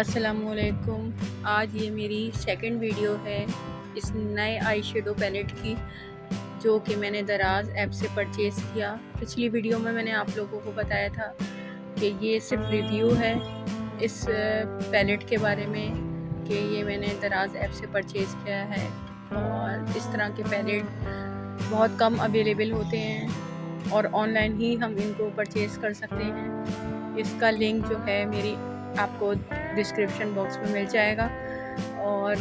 अस्सलामुअलैकुम। आज ये मेरी सेकंड वीडियो है इस नए आई शेडो पैलेट की, जो कि मैंने दराज ऐप से परचेज़ किया। पिछली वीडियो में मैंने आप लोगों को बताया था कि ये सिर्फ रिव्यू है इस पैलेट के बारे में, कि ये मैंने दराज ऐप से परचेज़ किया है और इस तरह के पैलेट बहुत कम अवेलेबल होते हैं और ऑनलाइन ही हम इनको परचेज़ कर सकते हैं। इसका लिंक जो है मेरी आपको डिस्क्रिप्शन बॉक्स में मिल जाएगा। और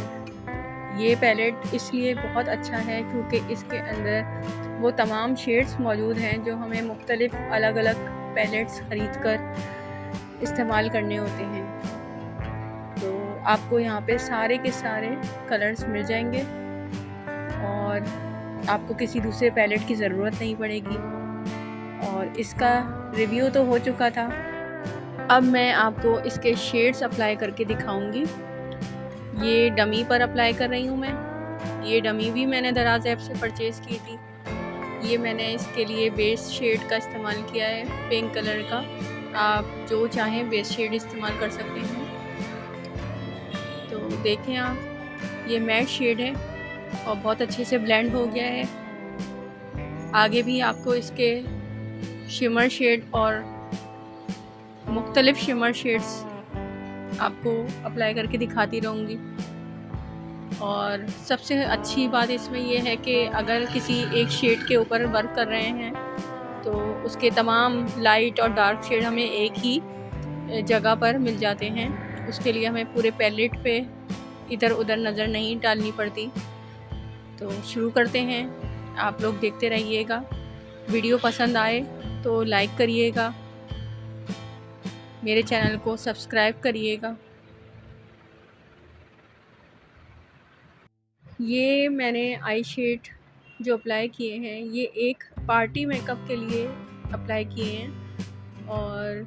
ये पैलेट इसलिए बहुत अच्छा है क्योंकि इसके अंदर वो तमाम शेड्स मौजूद हैं जो हमें मुख्तलिफ़ अलग अलग पैलेट्स ख़रीद कर इस्तेमाल करने होते हैं। तो आपको यहाँ पे सारे के सारे कलर्स मिल जाएंगे और आपको किसी दूसरे पैलेट की ज़रूरत नहीं पड़ेगी। और इसका रिव्यू तो हो चुका था, अब मैं आपको इसके शेड्स अप्लाई करके दिखाऊंगी। ये डमी पर अप्लाई कर रही हूँ मैं। ये डमी भी मैंने दराज ऐप से परचेज़ की थी। ये मैंने इसके लिए बेस शेड का इस्तेमाल किया है, पिंक कलर का। आप जो चाहें बेस शेड इस्तेमाल कर सकते हैं। तो देखें आप, ये मैट शेड है और बहुत अच्छे से ब्लेंड हो गया है। आगे भी आपको इसके शिमर शेड और मुख्तलिफ़ शिमर शेड्स आपको अप्लाई करके दिखाती रहूँगी। और सबसे अच्छी बात इसमें यह है कि अगर किसी एक शेड के ऊपर वर्क कर रहे हैं तो उसके तमाम लाइट और डार्क शेड हमें एक ही जगह पर मिल जाते हैं। उसके लिए हमें पूरे पैलेट पे इधर उधर नज़र नहीं डालनी पड़ती। तो शुरू करते हैं, आप लोग देखते रहिएगा। वीडियो पसंद आए तो लाइक करिएगा, मेरे चैनल को सब्सक्राइब करिएगा। ये मैंने आई शेड जो अप्लाई किए हैं, ये एक पार्टी मेकअप के लिए अप्लाई किए हैं और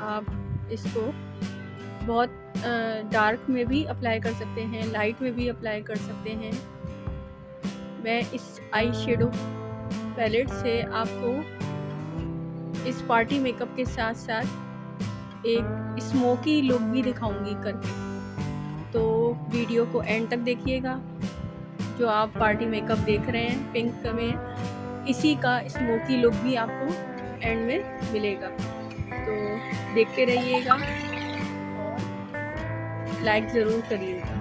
आप इसको बहुत डार्क में भी अप्लाई कर सकते हैं, लाइट में भी अप्लाई कर सकते हैं। मैं इस आई शेडो पैलेट से आपको इस पार्टी मेकअप के साथ साथ एक स्मोकी लुक भी दिखाऊंगी करके। तो वीडियो को एंड तक देखिएगा। जो आप पार्टी मेकअप देख रहे हैं पिंक में, इसी का स्मोकी लुक भी आपको एंड में मिलेगा। तो देखते रहिएगा और लाइक ज़रूर करिएगा।